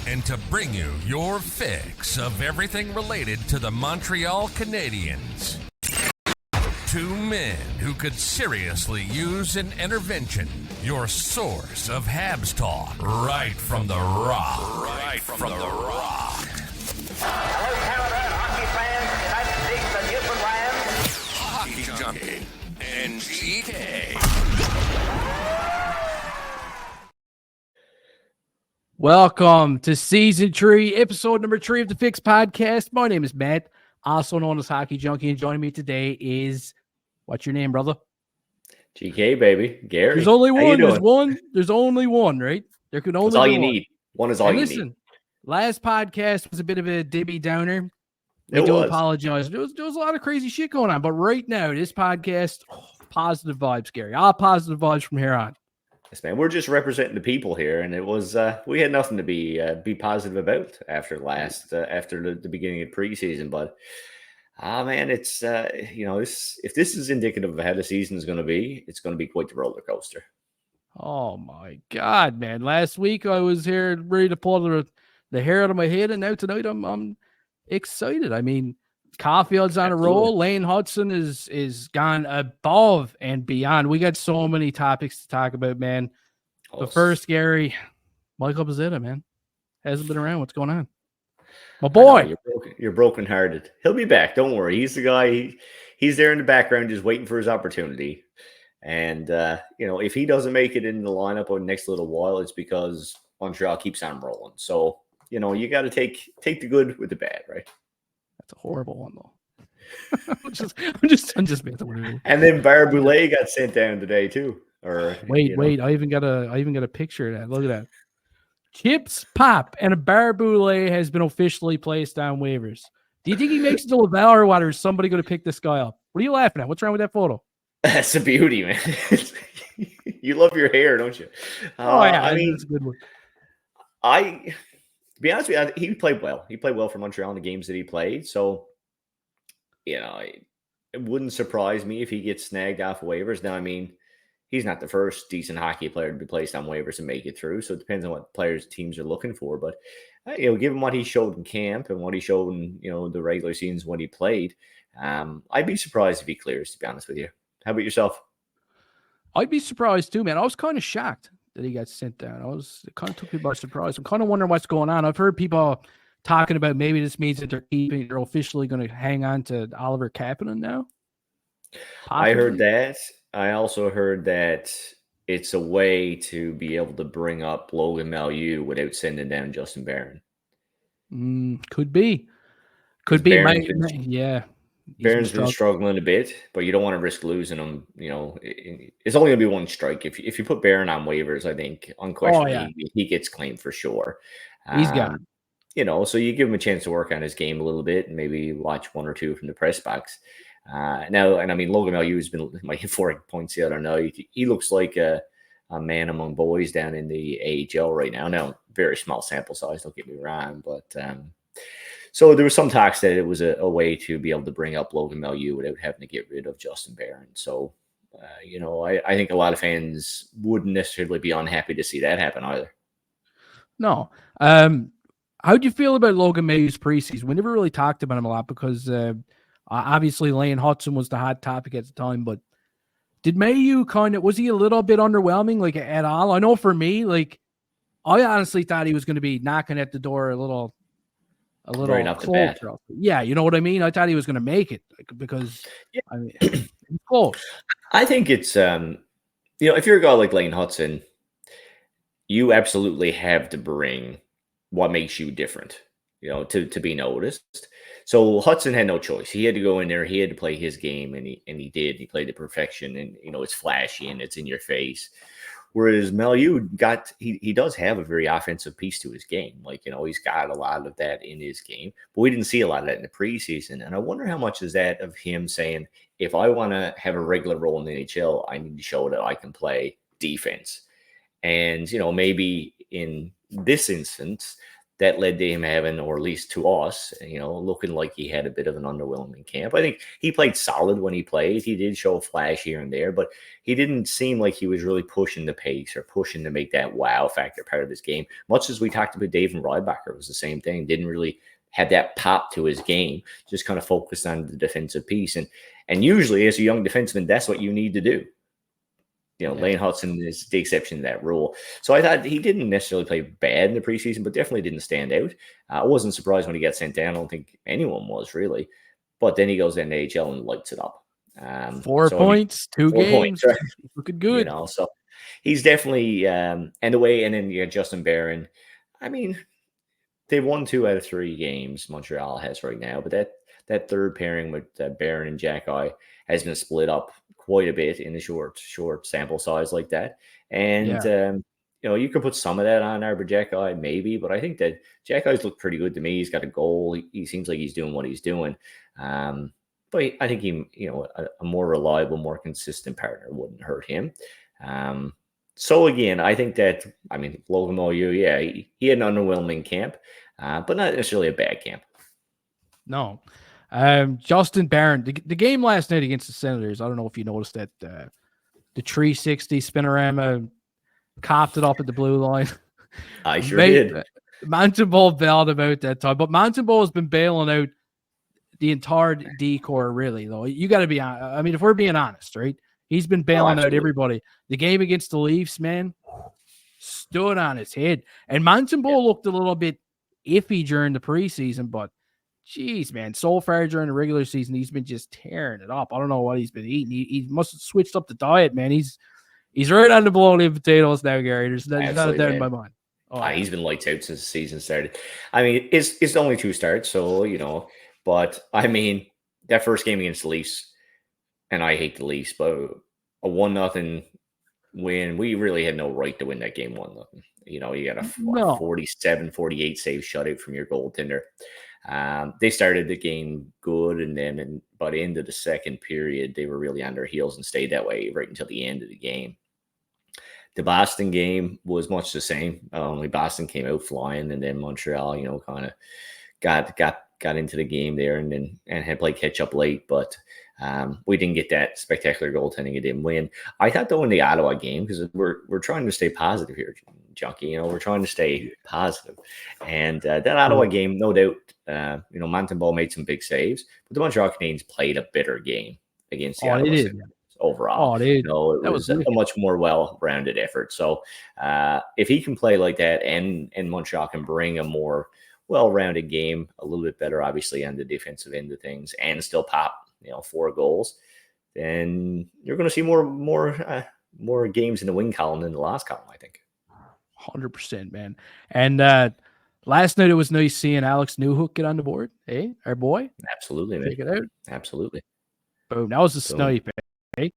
and to bring you your fix of everything related to the Montreal Canadiens. Two men who could seriously use an intervention. Your source of Habs talk, right from the rock. Right from the rock. Hello, Canada, hockey fans, United States, and Newfoundland. Hockey Junkie and GK. Welcome to Season 3, episode number 3 of the Fix Podcast. My name is Matt, also known as Hockey Junkie, and joining me today is, what's your name, brother? GK, baby. Gary. There's only one. There's only one, right? There could only That's all be you one. need. One is all you Listen, need. last podcast was a bit of a Debbie Downer. I do apologize. There was a lot of crazy shit going on, but right now, this podcast, positive vibes, Gary. All positive vibes from here on. Yes, man. We're just representing the people here, and it was we had nothing to be positive about after the beginning of preseason. But man, it's if this is indicative of how the season is going to be, it's going to be quite the roller coaster. Oh my God, man! Last week I was here ready to pull the hair out of my head, and now tonight I'm excited. I mean, Caufield's on a roll. Lane Hutson is gone above and beyond. We got so many topics to talk about, man. But first, Gary, Michael Pezzetta, man, hasn't been around. What's going on? My boy. You're brokenhearted. He'll be back. Don't worry. He's the guy. He's there in the background just waiting for his opportunity. And, if he doesn't make it in the lineup over the next little while, it's because Montreal keeps on rolling. So, you got to take the good with the bad, right? That's a horrible one, though. I'm just being. And then Barre-Boulet got sent down today too. Wait! I even got a picture of that. Look at that. Chips pop, and a Barre-Boulet has been officially placed on waivers. Do you think he makes it to Laval or what? Or is somebody going to pick this guy up? What are you laughing at? What's wrong with that photo? That's a beauty, man. You love your hair, don't you? Yeah, I mean, it's a good one. To be honest with you, he played well. He played well for Montreal in the games that he played. So, it wouldn't surprise me if he gets snagged off waivers. Now, I mean, he's not the first decent hockey player to be placed on waivers and make it through. So it depends on what players teams are looking for. But, given what he showed in camp and what he showed in, the regular seasons when he played, I'd be surprised if he clears, to be honest with you. How about yourself? I'd be surprised too, man. I was kind of shocked that he got sent down. It kind of took me by surprise. I'm kind of wondering what's going on. I've heard people talking about maybe this means that they're officially going to hang on to Oliver Kapanen now. Possibly. I heard that. I also heard that it's a way to be able to bring up Logan Mailloux without sending down Justin Barron. Could be. Yeah. Barron's been struggling a bit, but you don't want to risk losing him. It's only going to be one strike. If you put Barron on waivers, I think unquestionably he gets claimed for sure. He's got so you give him a chance to work on his game a little bit and maybe watch one or two from the press box. Logan Mailloux has been my 4 points the other night. He looks like a man among boys down in the AHL right now. Now, very small sample size, don't get me wrong, but so there was some talks that it was a way to be able to bring up Logan Mailloux without having to get rid of Justin Barron. So, I think a lot of fans wouldn't necessarily be unhappy to see that happen either. No. How do you feel about Logan Mailloux's preseason? We never really talked about him a lot because obviously Lane Hutson was the hot topic at the time, but did Mailloux was he a little bit underwhelming, at all? I know for me, I honestly thought he was going to be knocking at the door a little right off the bat. Yeah, you know what I mean? I thought he was going to make it because he's close. I think it's, if you're a guy like Lane Hutson, you absolutely have to bring what makes you different, to be noticed. So Hutson had no choice. He had to go in there. He had to play his game, and he did. He played to perfection, and it's flashy and it's in your face. Whereas Mailloux he does have a very offensive piece to his game. He's got a lot of that in his game, but we didn't see a lot of that in the preseason. And I wonder how much is that of him saying, if I want to have a regular role in the NHL, I need to show that I can play defense. And, maybe in this instance, that led to him having, or at least to us, looking like he had a bit of an underwhelming camp. I think he played solid when he played. He did show a flash here and there, but he didn't seem like he was really pushing the pace or pushing to make that wow factor part of his game. Much as we talked about David Rybacker, was the same thing. Didn't really have that pop to his game, just kind of focused on the defensive piece. And usually as a young defenseman, that's what you need to do. Lane Hutson is the exception to that rule. So I thought he didn't necessarily play bad in the preseason, but definitely didn't stand out. I wasn't surprised when he got sent down. I don't think anyone was really. But then he goes in the AHL and lights it up. 4 points, 2 games. Points, right? Looking good. So he's definitely, and the way, and then you got Justin Barron. I mean, they won 2 out of 3 games Montreal has right now, but that third pairing with Barron and Jack-Eye has been split up quite a bit in a short sample size like that. And, you could put some of that on Arbor Jack-Eye maybe, but I think that Jack-Eye's looked pretty good to me. He's got a goal. He seems like he's doing what he's doing. But I think a more reliable, more consistent partner wouldn't hurt him. So again, I think that, Logan Mailloux, he had an underwhelming camp, but not necessarily a bad camp. No. Justin Barron, the game last night against the Senators, I don't know if you noticed that the 360 spinorama copped it up at the blue line. I sure did. Montembeault bailed about that time, but Montembeault has been bailing out the entire D-core, really, though. You got to be honest. If we're being honest, right? He's been bailing out everybody. The game against the Leafs, man, stood on his head. And Montembeault looked a little bit iffy during the preseason, but geez, man, so far during the regular season, he's been just tearing it up. I don't know what he's been eating. He must have switched up the diet, man. He's right on the bologna and potatoes now, Gary. There's not a doubt in my mind. He's been lights out since the season started. It's only 2 starts, so, but that first game against the Leafs, and I hate the Leafs, but a 1-0 win, we really had no right to win that game 1-0. You got a 47-48 save shutout from your goaltender. They started the game good, and then by the end of the second period, they were really on their heels and stayed that way right until the end of the game. The Boston game was much the same. Only Boston came out flying, and then Montreal, kind of got into the game there and had played catch up late, but we didn't get that spectacular goaltending. It didn't win. I thought though in the Ottawa game, because we're trying to stay positive here, Junkie. We're trying to stay positive, and that Ottawa game, no doubt, Montembeault made some big saves, but the Montreal Canadiens played a better game against the Ottawa Senators overall. It was a much more well-rounded effort. So if he can play like that, and Montreal can bring a more well-rounded game, a little bit better, obviously, on the defensive end of things, and still pop, 4 goals, then you're going to see more games in the win column than the loss column, I think. 100%, man. And last night it was nice seeing Alex Newhook get on the board. Hey, our boy. Absolutely, man. Check it out. Absolutely. Boom. That was a snipe, eh?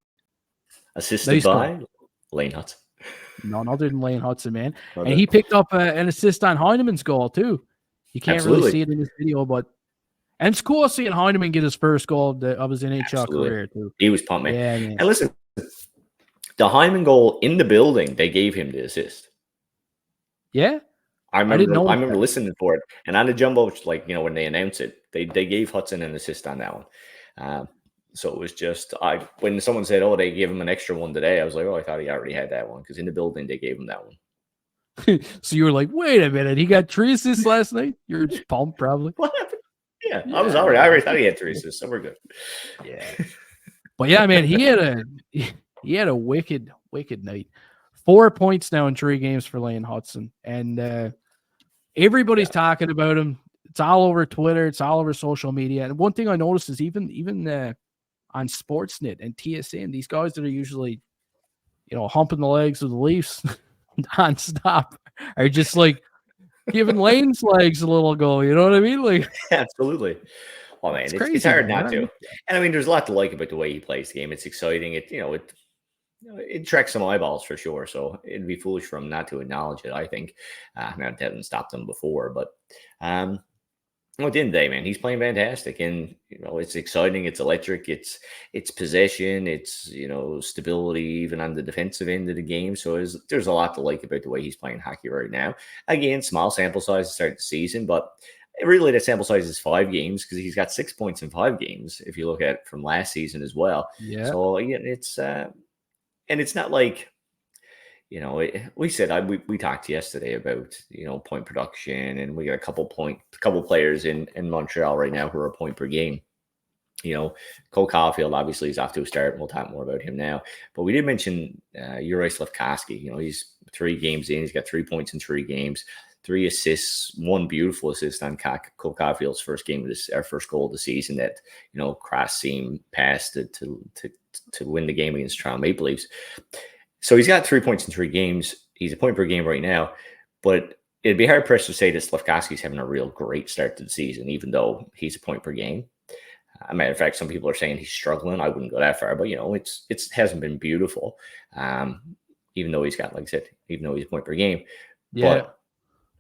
Assisted nice by goal. Lane Hutson. No, other than Lane Hutson, man. And he picked up an assist on Heinemann's goal, too. You can't really see it in this video, and it's cool seeing Heinemann get his first goal of his NHL career, too. He was pumped, man. Yeah, man. And listen, the Heinemann goal in the building, they gave him the assist. Yeah? I remember listening for it. And on the jumbo, when they announced it, they gave Hutson an assist on that one. So it was just, when someone said, they gave him an extra one today, I was like, I thought he already had that one, because in the building, they gave him that one. So you were like, wait a minute, he got 3 assists last night? You're just pumped, probably. What happened? Yeah, I already thought he had 3 assists, so we're good. Yeah. But yeah, man, he had a wicked night. 4 points now in 3 games for Lane Hutson. And everybody's talking about him. It's all over Twitter, it's all over social media. And one thing I noticed is even on Sportsnet and TSN, these guys that are usually, humping the legs of the Leafs nonstop are just giving Lane's legs a little go. You know what I mean? Absolutely. Oh man, it's hard not to. And there's a lot to like about the way he plays the game. It's exciting. It attracts some eyeballs for sure. So it'd be foolish for him not to acknowledge it, I think. That hasn't stopped him before, but Oh, at the end of the day, man, he's playing fantastic, and it's exciting, it's electric, it's possession, it's stability, even on the defensive end of the game. So there's a lot to like about the way he's playing hockey right now. Again, small sample size to start the season, but really the sample size is 5 games because he's got 6 points in 5 games. If you look at it from last season as well, So it's and it's not like. We said we talked yesterday about point production, and we got a couple players in Montreal right now who are a point per game. Caufield obviously is off to a start, and we'll talk more about him now. But we did mention Juraj Slafkovsky. He's 3 games in. He's got 3 points in 3 games, 3 assists, 1 beautiful assist on Caufield's first game of this, our first goal of the season. That cross seam pass to win the game against Toronto Maple Leafs. So he's got 3 points in 3 games. He's a point per game right now, but it'd be hard pressed to say that Slafkovsky's having a real great start to the season, even though he's a point per game. As a matter of fact, some people are saying he's struggling. I wouldn't go that far, but it hasn't been beautiful. Even though he's got, like I said, even though he's a point per game. Yeah.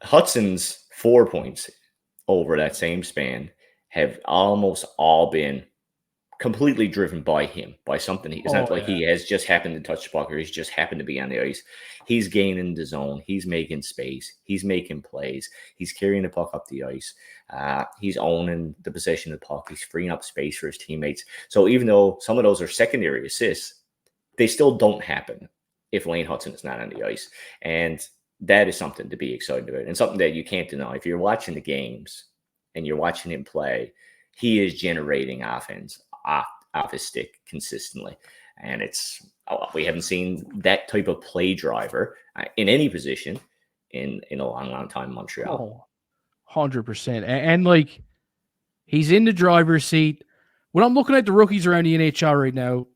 But Hutson's 4 points over that same span have almost all been completely driven by him, by something. It's not like he has just happened to touch the puck or he's just happened to be on the ice. He's gaining the zone. He's making space. He's making plays. He's carrying the puck up the ice. He's owning the possession of the puck. He's freeing up space for his teammates. So even though some of those are secondary assists, they still don't happen if Lane Hutson is not on the ice. And that is something to be excited about, and something that you can't deny. If you're watching the games and you're watching him play, he is generating offense off his stick consistently. And we haven't seen that type of play driver in any position in a long time in Montreal. 100%. And like, he's in the driver's seat. When I'm looking at the rookies around the NHL right now,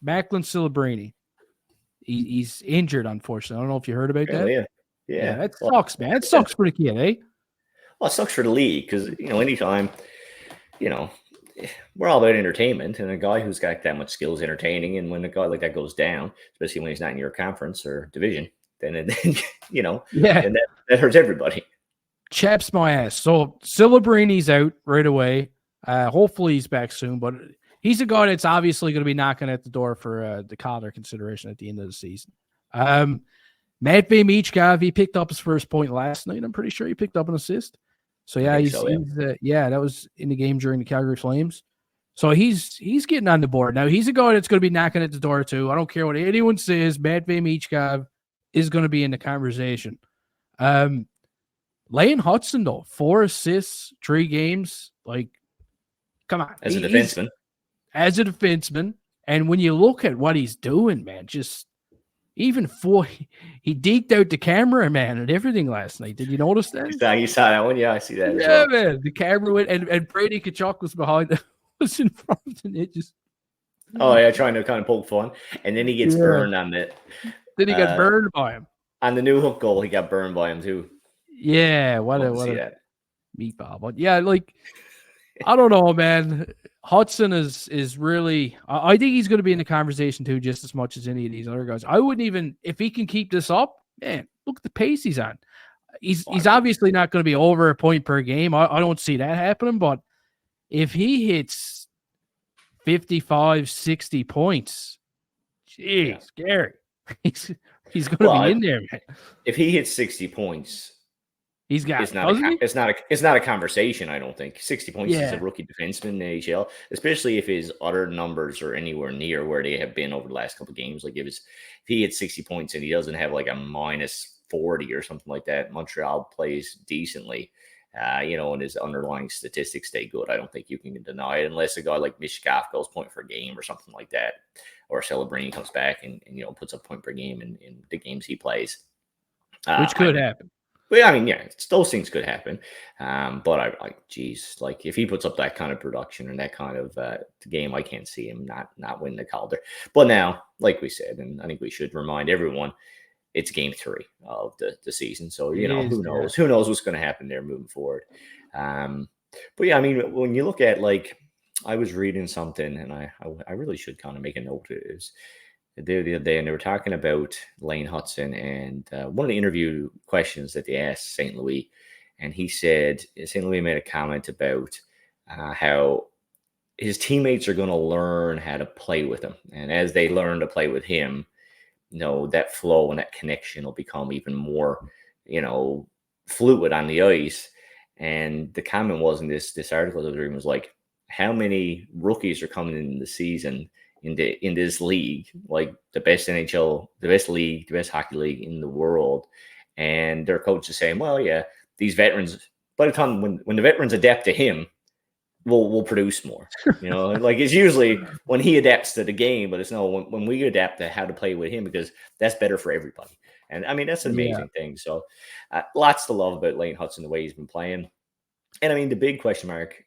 Macklin Celebrini, he's injured, unfortunately. I don't know if you heard about that. Yeah. That sucks, man. It sucks for the kid, eh? Well, it sucks for the league because, anytime, we're all about entertainment, and a guy who's got that much skill is entertaining. And when a guy like that goes down, especially when he's not in your conference or division, then and that hurts everybody. Chaps my ass. So Celebrini's out right away. Hopefully he's back soon, but he's a guy that's obviously going to be knocking at the door for the Calder consideration at the end of the season. Matvei Michkov, he picked up his first point last night. I'm pretty sure he picked up an assist. So yeah, that was in the game during the Calgary Flames. So he's getting on the board. Now he's a guy that's going to be knocking at the door too. I don't care what anyone says. Matvei Michkov is going to be in the conversation. Lane Hutson though, 4 assists, 3 games. Like, come on. As a defenseman. And when you look at what he's doing, man, just even he deked out the cameraman and everything last night. Did you notice that? You saw that one? Yeah, I see that. Yeah, man. The camera went, and Brady Tkachuk was behind, was in front of the net. Trying to kind of poke fun. And then he gets burned on that. Then he got burned by him. On the new hook goal, he got burned by him too. Yeah, what a meatball. But yeah, like, I don't know, man. Hutson is really, I think he's going to be in the conversation too, just as much as any of these other guys. I wouldn't even, if he can keep this up, man, look at the pace he's on. He's obviously not going to be over a point per game. I don't see that happening, but if he hits 55, 60 points, geez, Gary, he's going to be in there, man. If he hits 60 points, he's got. It's not a conversation. I don't think 60 points is a rookie defenseman in the AHL, especially if his other numbers are anywhere near where they have been over the last couple of games. Like if he hits 60 points and he doesn't have like a minus 40 or something like that, Montreal plays decently. And his underlying statistics stay good. I don't think you can deny it unless a guy like Michkov goes point per game or something like that, or Celebrini comes back and puts up point per game in the games he plays, which could happen. But I mean, those things could happen. But if he puts up that kind of production and that kind of game, I can't see him not win the Calder. But now, like we said, and I think we should remind everyone, it's game 3 of the season. So, who knows? Who knows what's going to happen there moving forward. But yeah, I mean, when you look at, like, I was reading something, and I really should kind of make a note of this. The other day, and they were talking about Lane Hutson, and one of the interview questions that they asked St. Louis, and he said, St. Louis made a comment about how his teammates are going to learn how to play with him. And as they learn to play with him, that flow and that connection will become even more, fluid on the ice. And the comment was in this article that I was reading was like, how many rookies are coming in the season in this league, like the best NHL, the best league, the best hockey league in the world. And their coach is saying, well, yeah, these veterans, by the time when the veterans adapt to him, will produce more. Like it's usually when he adapts to the game, but it's when we adapt to how to play with him, because that's better for everybody. And I mean, that's an amazing thing. So lots to love about Lane Hutson, the way he's been playing. And I mean, the big question mark,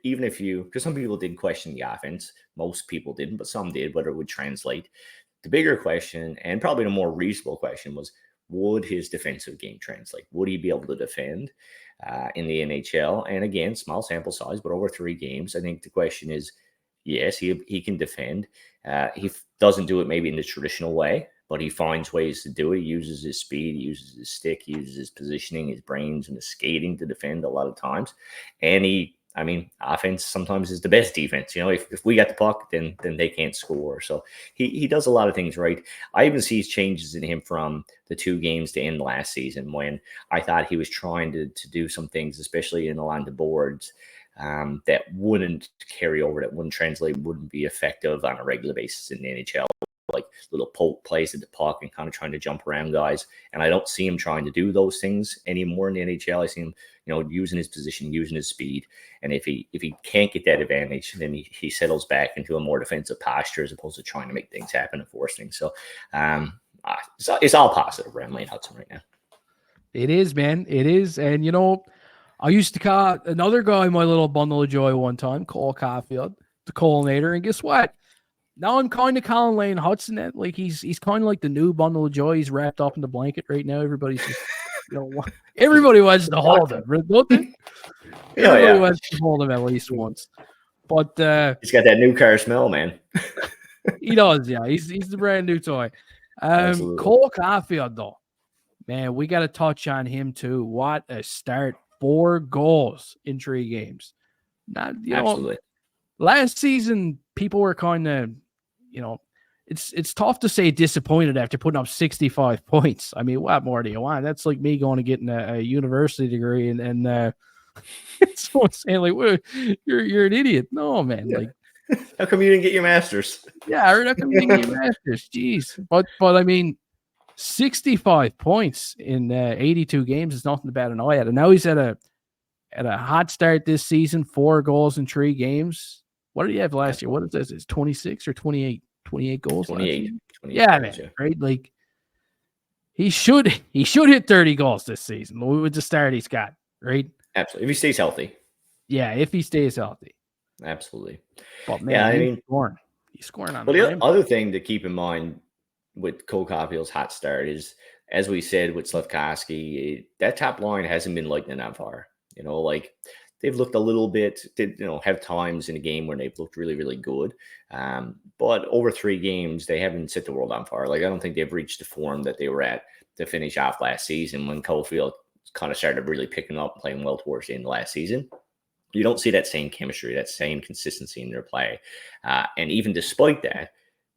even if because some people did question the offense, most people didn't, but some did, whether it would translate. The bigger question, and probably the more reasonable question, was, would his defensive game translate? Would he be able to defend in the NHL? And again, small sample size, but over 3 games, I think the question is, yes, he can defend. He doesn't do it maybe in the traditional way, but he finds ways to do it. He uses his speed, he uses his stick, he uses his positioning, his brains, and his skating to defend a lot of times. And offense sometimes is the best defense. If we got the puck, then they can't score. So he does a lot of things right. I even see changes in him from the 2 games to end last season, when I thought he was trying to do some things, especially in along the boards, that wouldn't carry over, that wouldn't translate, wouldn't be effective on a regular basis in the NHL. Like little poke plays at the puck and kind of trying to jump around guys. And I don't see him trying to do those things anymore in the NHL. I see him, using his position, using his speed. And if he can't get that advantage, then he settles back into a more defensive posture as opposed to trying to make things happen and force things. So it's all positive around Lane Hutson right now. It is, man. It is. And, I used to call another guy my little bundle of joy one time, Cole Caufield, the Colinator. And guess what? Now I'm kind of calling Lane Hutson that, like, he's kind of like the new bundle of joy. He's wrapped up in the blanket right now. Everybody's just, everybody wants to hold him, don't they? Everybody wants to hold him at least once. But he's got that new car smell, man. He does, yeah. He's the brand new toy. Cole Caufield, though, man, we got to touch on him too. What a start! 4 goals in 3 games. Absolutely. Last season, people were kind of, it's tough to say disappointed after putting up 65 points. I mean, what more do you want? That's like me going to getting a university degree and someone saying like, well, you're an idiot. No, man. Yeah. Like, how come you didn't get your master's? Yeah, how come you didn't get your master's? Jeez. But I mean, 65 points in 82 games is nothing to bat an eye at. And now he's at a hot start this season, 4 goals in 3 games. What did he have last year? What is this? It's 26 or 28? 28 goals. 28. Yeah, man. Yeah. Right? Like he should hit 30 goals this season with the start he's got, right? Absolutely. If he stays healthy. Yeah, if he stays healthy. Absolutely. But man, he's scoring on the other thing to keep in mind with Cole Caufield's hot start is, as we said with Slafkovsky, that top line hasn't been lightning on fire. Like they've looked a little bit, have times in a game where they've looked really, really good. But over 3 games, they haven't set the world on fire. Like I don't think they've reached the form that they were at to finish off last season when Caufield kind of started really picking up, playing well towards the end of last season. You don't see that same chemistry, that same consistency in their play. And even despite that,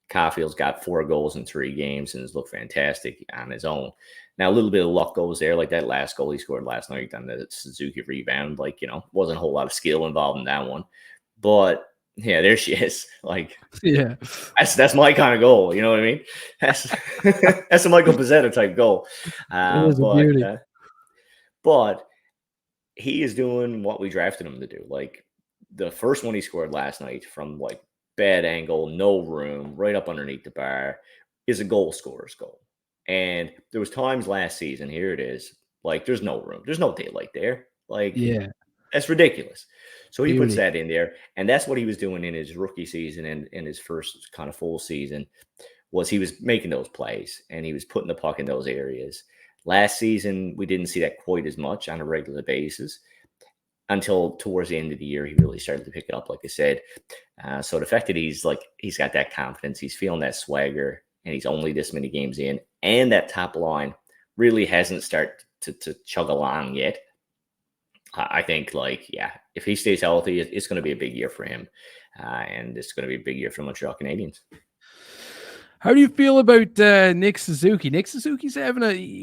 Caufield's got 4 goals in 3 games and has looked fantastic on his own. Now, a little bit of luck goes there, like that last goal he scored last night on the Suzuki rebound. Like, wasn't a whole lot of skill involved in that one. But, yeah, there she is. Like, yeah, that's my kind of goal. You know what I mean? That's a Michael Pezzetta type goal. But he is doing what we drafted him to do. Like, the first one he scored last night from, like, bad angle, no room, right up underneath the bar, is a goal scorer's goal. And there was times last season, here it is, like there's no room. There's no daylight there. Like, yeah, that's ridiculous. So he puts that in there. And that's what he was doing in his rookie season and in his first kind of full season, was he was making those plays and he was putting the puck in those areas. Last season, we didn't see that quite as much on a regular basis until towards the end of the year. He really started to pick it up, like I said. So the fact that he's got that confidence, he's feeling that swagger, and he's only this many games in, and that top line really hasn't started to chug along yet. I think, if he stays healthy, it's going to be a big year for him. And it's going to be a big year for the Montreal Canadiens. How do you feel about Nick Suzuki? Nick Suzuki's he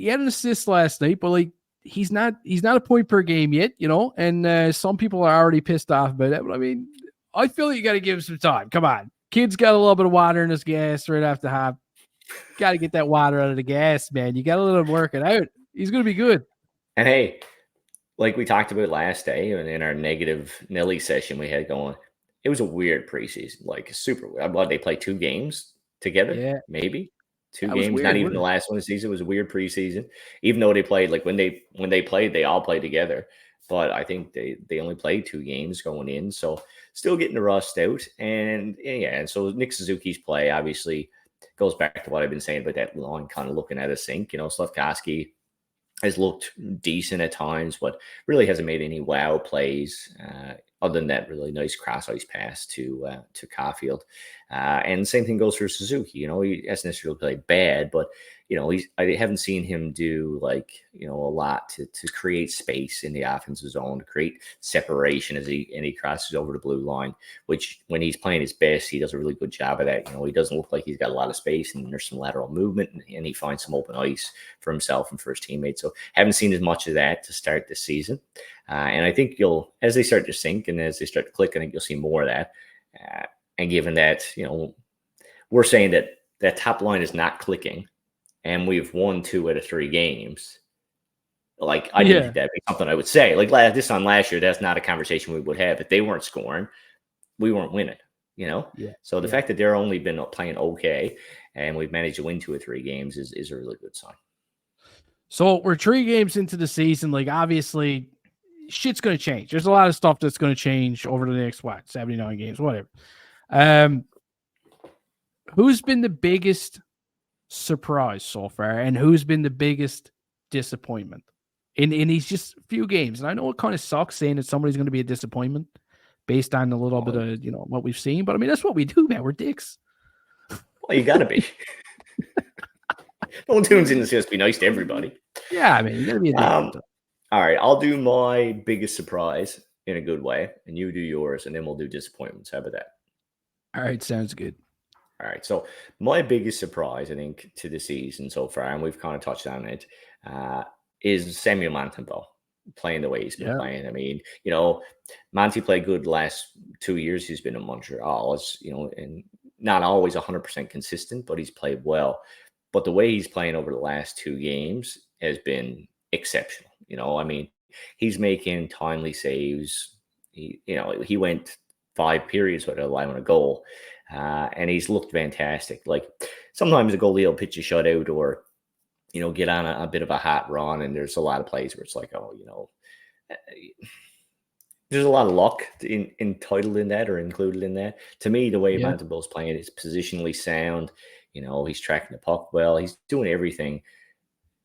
had an assist last night, but he's not a point per game yet, and some people are already pissed off about that. But I mean, I feel like you got to give him some time. Come on. Kid's got a little bit of water in his gas right after half. Got to get that water out of the gas, man. You got to let him work it out. He's going to be good. And hey, like we talked about last day and in our negative Nelly session we had going, it was a weird preseason, super weird. They played 2 games together, yeah, maybe 2 that games, weird, not even the last one of the season. It was a weird preseason, even though they played when they played, they all played together. But I think they only played 2 games going in, so still getting the rust out. And and so Nick Suzuki's play obviously goes back to what I've been saying about that line kind of looking at a sink. Slafkovsky has looked decent at times, but really hasn't made any wow plays other than that really nice cross ice pass to Caufield. And the same thing goes for Suzuki. He hasn't necessarily played bad, but I haven't seen him do a lot to create space in the offensive zone, to create separation as he crosses over the blue line, which when he's playing his best, he does a really good job of that. He doesn't look like he's got a lot of space, and there's some lateral movement, and he finds some open ice for himself and for his teammates. So haven't seen as much of that to start this season. And I think as they start to sink and as they start to click, I think you'll see more of that. And given that, we're saying that top line is not clicking, and we've won 2 out of 3 games. I didn't think that'd be something I would say. This time last year, that's not a conversation we would have. If they weren't scoring, we weren't winning, Yeah. So the fact that they're only been playing okay, and we've managed to win 2 or 3 games is a really good sign. So we're 3 games into the season. Obviously, shit's going to change. There's a lot of stuff that's going to change over the next, 79 games, whatever. Who's been the biggest surprise so far, and who's been the biggest disappointment in these just few games? And I know it kind of sucks saying that somebody's going to be a disappointment based on a little bit of what we've seen, but I mean that's what we do, man. We're dicks. Well, you got to be. No one tunes in to just be nice to everybody. Yeah, I mean you got to be a dick. All right, I'll do my biggest surprise in a good way, and you do yours, and then we'll do disappointments. How about that? All right, sounds good. All right, so my biggest surprise, I think, to the season so far, and we've kind of touched on it, is Samuel Montembeault playing the way he's been playing. I mean, Monty played good the last 2 years he's been in Montreal. It's, and not always 100% consistent, but he's played well. But the way he's playing over the last 2 games has been exceptional. I mean, he's making timely saves. He went 5 periods without allowing a goal. And he's looked fantastic. Sometimes a goalie will pitch a shutout or, get on a bit of a hot run. And there's a lot of plays where it's there's a lot of luck entitled in that or included in that. To me, the way Montembeault's playing is positionally sound. He's tracking the puck well. He's doing everything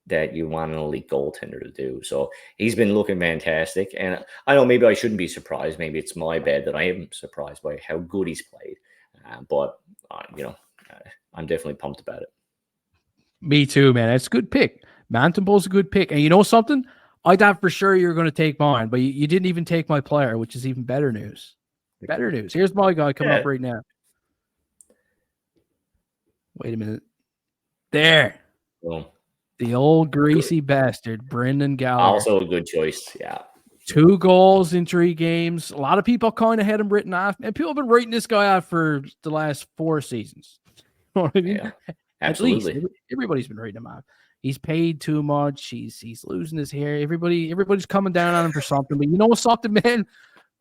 that you want an elite goaltender to do. So he's been looking fantastic. And I know maybe I shouldn't be surprised. Maybe it's my bad that I am surprised by how good he's played. But I'm definitely pumped about it. Me too, man. That's a good pick. Montembeault's a good pick. And you know something? I thought for sure you were going to take mine, but you didn't even take my player, which is even better news. Better news. Here's my guy coming up right now. Wait a minute. There. Boom. The old greasy bastard, Brendan Gallagher. Also a good choice. Yeah. 2 goals in 3 games. A lot of people kind of had him written off, and people have been writing this guy off for the last 4 seasons. You know what I mean? Yeah, absolutely. At least everybody's been writing him off. He's paid too much. He's losing his hair. Everybody's coming down on him for something. But you know something, man?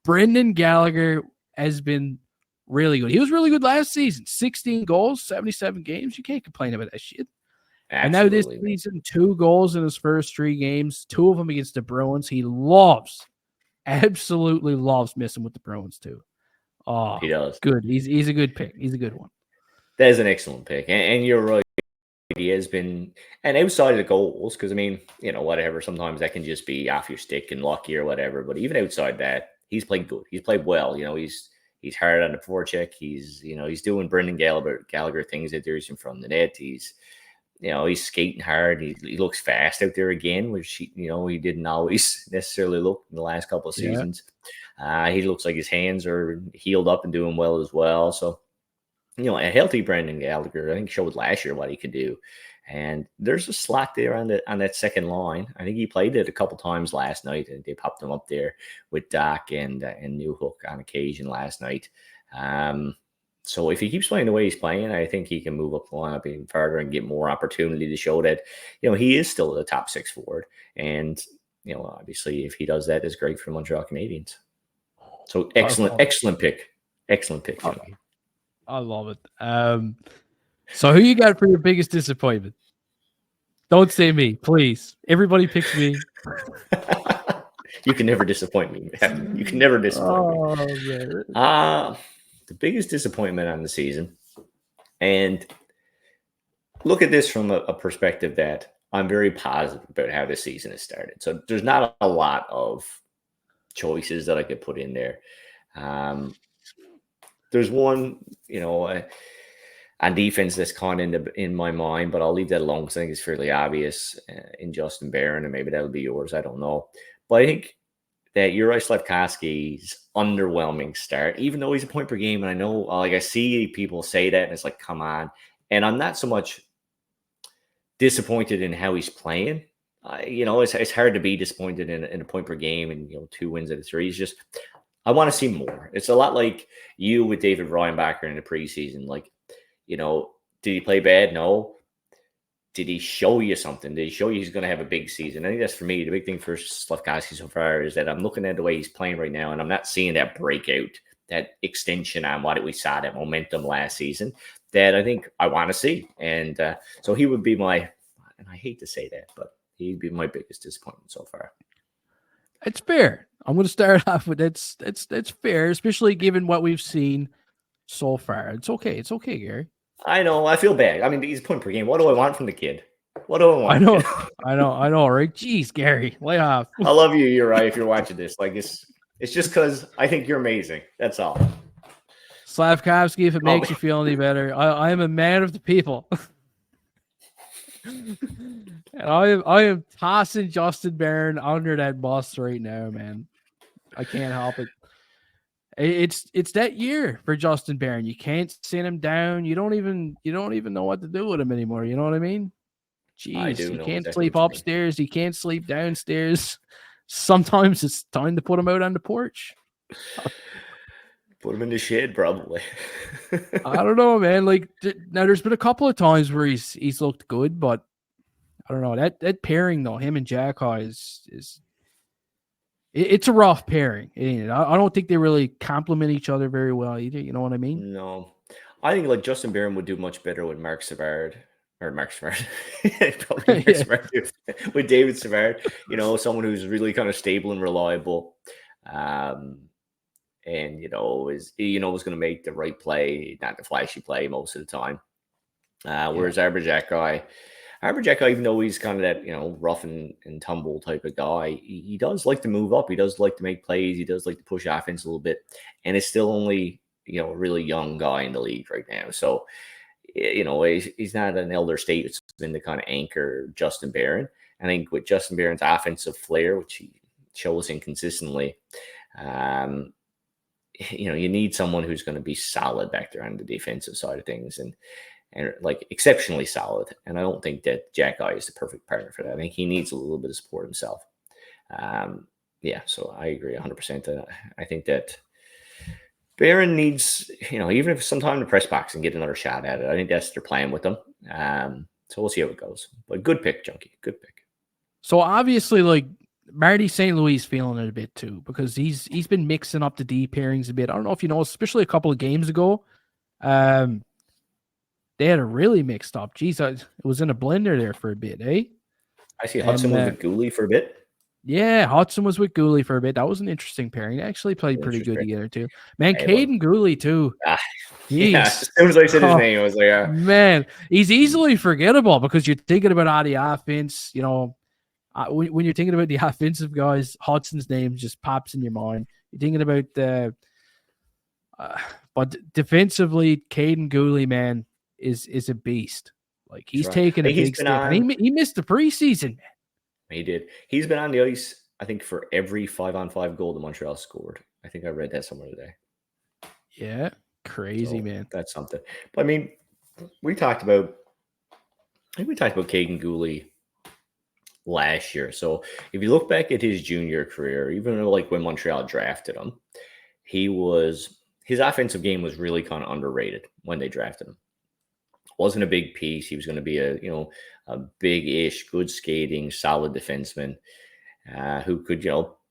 Brendan Gallagher has been really good. He was really good last season. 16 goals, 77 games. You can't complain about that shit. Absolutely. And now this season, 2 goals in his first 3 games, 2 of them against the Bruins. He absolutely loves messing with the Bruins too. Oh, he does. Good. He's a good pick. He's a good one. That is an excellent pick. And you're right. He has been, and outside of the goals, because I mean, whatever, sometimes that can just be off your stick and lucky or whatever. But even outside that, he's played good. He's played well. He's hard on the forecheck. He's doing Brendan Gallagher things that there's in front of the net. He's He's skating hard. He looks fast out there again, which he didn't always necessarily look in the last couple of seasons. He looks like his hands are healed up and doing well as well. So, a healthy Brendan Gallagher, I think, showed last year what he could do. And there's a slot there on that second line. I think he played it a couple times last night, and they popped him up there with Doc and Newhook on occasion last night. So if he keeps playing the way he's playing, I think he can move up the lineup even further and get more opportunity to show that, he is still a top 6 forward. And, obviously if he does that, it's great for the Montreal Canadiens. So excellent pick. Excellent pick. I love it. So who you got for your biggest disappointment? Don't say me, please. Everybody picks me. You can never disappoint me, man. You can never disappoint me. The biggest disappointment on the season, and look at this from a perspective that I'm very positive about how this season has started. So there's not a lot of choices that I could put in there. There's one, on defense that's kind of in my mind, but I'll leave that alone because I think it's fairly obvious in Justin Barron, and maybe that'll be yours. I don't know. But I think that Juraj Slafkovsky's underwhelming start, even though he's a point per game, and I know, I see people say that, and it's like, come on. And I'm not so much disappointed in how he's playing. It's hard to be disappointed in a point per game and 2 wins out of 3. It's just, I want to see more. It's a lot like you with David Reinbacher in the preseason. Like, did he play bad? No. Did he show you something? Did he show you he's going to have a big season? I think that's, for me, the big thing for Slafkovsky so far is that I'm looking at the way he's playing right now, and I'm not seeing that breakout, that extension on what we saw, that momentum last season that I think I want to see. And so he would be my, and I hate to say that, but he'd be my biggest disappointment so far. It's fair. I'm going to start off with it's fair, especially given what we've seen so far. It's okay. It's okay, Gary. I know. I feel bad. I mean, he's a point per game. What do I want from the kid? What do I want? I know, right? Jeez, Gary, lay off. I love you. You're right. If you're watching this, like it's just because I think you're amazing. That's all. Slafkovsky, if it makes you feel any better, I am a man of the people. And I am tossing Justin Barron under that bus right now, man. I can't help it. It's that year for Justin Barron. You can't send him down. You don't even know what to do with him anymore. You know what I mean? Jeez, he can't sleep upstairs. He can't sleep downstairs. Sometimes it's time to put him out on the porch. Put him in the shed, probably. I don't know, man. Like now, there's been a couple of times where he's looked good, but I don't know that pairing though. Him and Jackhaw is. It's a rough pairing. I don't think they really complement each other very well either. You know what I mean? No. I think like Justin Barron would do much better with Mark Savard. Probably Savard too. With David Savard, someone who's really kind of stable and reliable. And, is going to make the right play, not the flashy play most of the time. Whereas Arbor-Jack, even though he's kind of that, rough and tumble type of guy, he does like to move up. He does like to make plays. He does like to push offense a little bit. And it's still only, a really young guy in the league right now. So, he's not an elder statesman to kind of anchor Justin Barron. I think with Justin Barron's offensive flair, which he shows inconsistently, you need someone who's going to be solid back there on the defensive side of things. And like exceptionally solid. And I don't think that Jack Eye is the perfect partner for that. I think he needs a little bit of support himself. So I agree 100%. I think that Barron needs, even if sometime to press box and get another shot at it. I think that's their plan with them. So we'll see how it goes. But good pick, Junkie. Good pick. So obviously, like Marty St. Louis feeling it a bit too, because he's been mixing up the D pairings a bit. I don't know if you know, especially a couple of games ago. They had a really mixed up. Geez, it was in a blender there for a bit, eh? I see Hutson was with Guhle for a bit. Yeah, Hutson was with Guhle for a bit. That was an interesting pairing. They actually played pretty good together, too. Man, Cayden Guhle, too. Yeah, as soon as I said his name, I was like, Man, he's easily forgettable because you're thinking about all the offense. When you're thinking about the offensive guys, Hutson's name just pops in your mind. You're thinking about but defensively, Kaden Guhle, man, is a beast. Like he's taking a big step, and he missed the preseason. He did. He's been on the ice, I think, for every 5-on-5 goal that Montreal scored. I think I read that somewhere today. Yeah, crazy, man. That's something. But I mean, we talked about Kaden Guhle last year. So if you look back at his junior career, even though like when Montreal drafted him, his offensive game was really kind of underrated when they drafted him. Wasn't a big piece. He was going to be a big-ish, good skating, solid defenseman who could,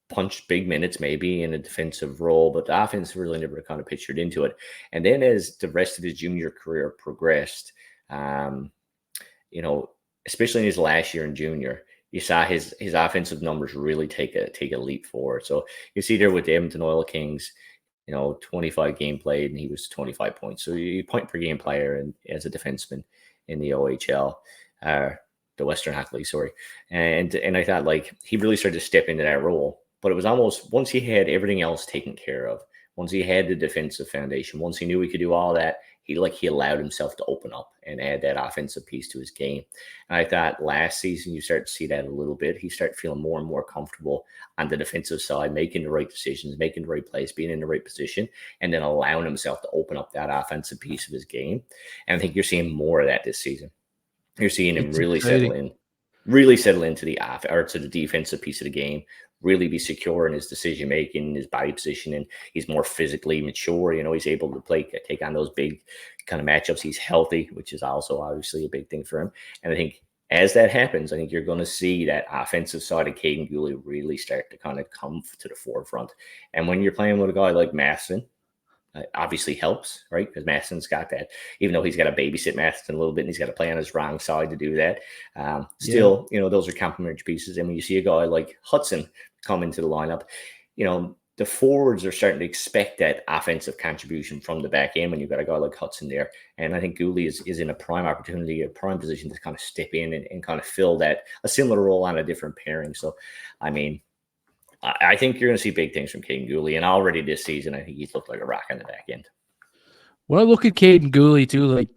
punch big minutes maybe in a defensive role, but the offense really never kind of pictured into it. And then as the rest of his junior career progressed, especially in his last year in junior, you saw his offensive numbers really take a leap forward. So you see there with the Edmonton Oil Kings, 25 game played, and he was 25 points. So you point per game player and as a defenseman in the OHL, the Western Hockey League, sorry. And I thought like he really started to step into that role. But it was almost once he had everything else taken care of, once he had the defensive foundation, once he knew he could do all that, he allowed himself to open up and add that offensive piece to his game. And I thought last season you start to see that a little bit. He started feeling more and more comfortable on the defensive side, making the right decisions, making the right plays, being in the right position, and then allowing himself to open up that offensive piece of his game. And I think you're seeing more of that this season. You're seeing him really settle into the defensive piece of the game, really be secure in his decision making, his body positioning. He's more physically mature. He's able to take on those big kind of matchups. He's healthy, which is also obviously a big thing for him. And I think as that happens, I think you're going to see that offensive side of Kaden Guhle really start to kind of come to the forefront. And when you're playing with a guy like Matheson, obviously helps, right? Because Matheson's got that, even though he's got to babysit Matheson a little bit and he's got to play on his wrong side to do that. Still, those are complementary pieces. And when you see a guy like Hutson come into the lineup, the forwards are starting to expect that offensive contribution from the back end when you've got a guy like Hutson there. And I think Guhle is in a prime opportunity, a prime position to kind of step in and kind of fill a similar role on a different pairing. So, I mean, I think you're going to see big things from Kaden Guhle, and already this season, I think he's looked like a rock on the back end. When I look at Kaden Guhle too, like